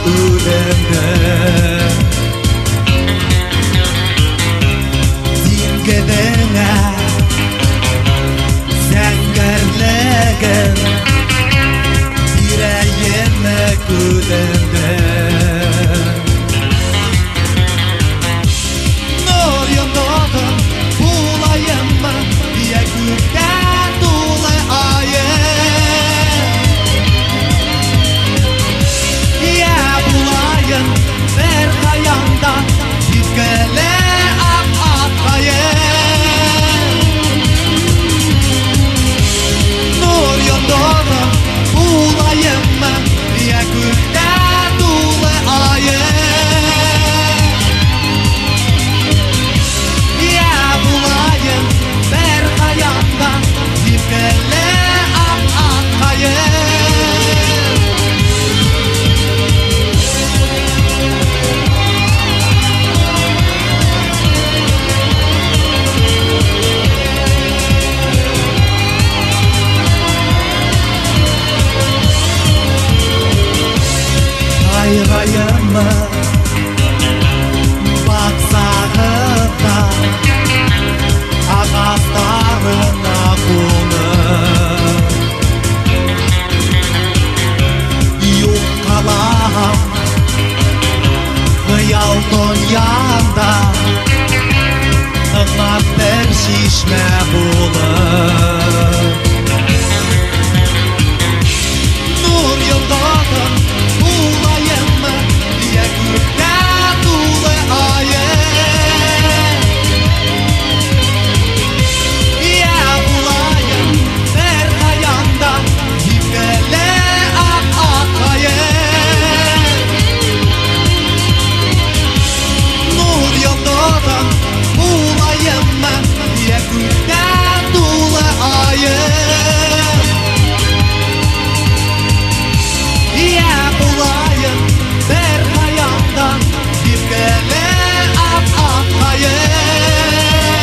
үлемді Дингедіңе Зәңгәрлеген Тирәйемі күлемді Нұр йондығын Бұлайымы Бия күрге тулы айым Я бұлайым Бір қаянда Биткелі ақ атқайым Нұр йондығын Бұлайымы Бия күрге тулы айым Айрайымы Бақсағыда Ағастарына қоны Юқ қалам Қиял дүнияда Ыңат бір шишме болып Нұр йылдағын Бұлайымы Бия күрге тулы айым Я бұлайым Бір қаянда Биткелі ақ атқайым Нұр йылдағын Бұлайымы Бия күрге тулы айым Я бұлайым Бір қаянда Биткелі ақ атқайым Ақ атқайым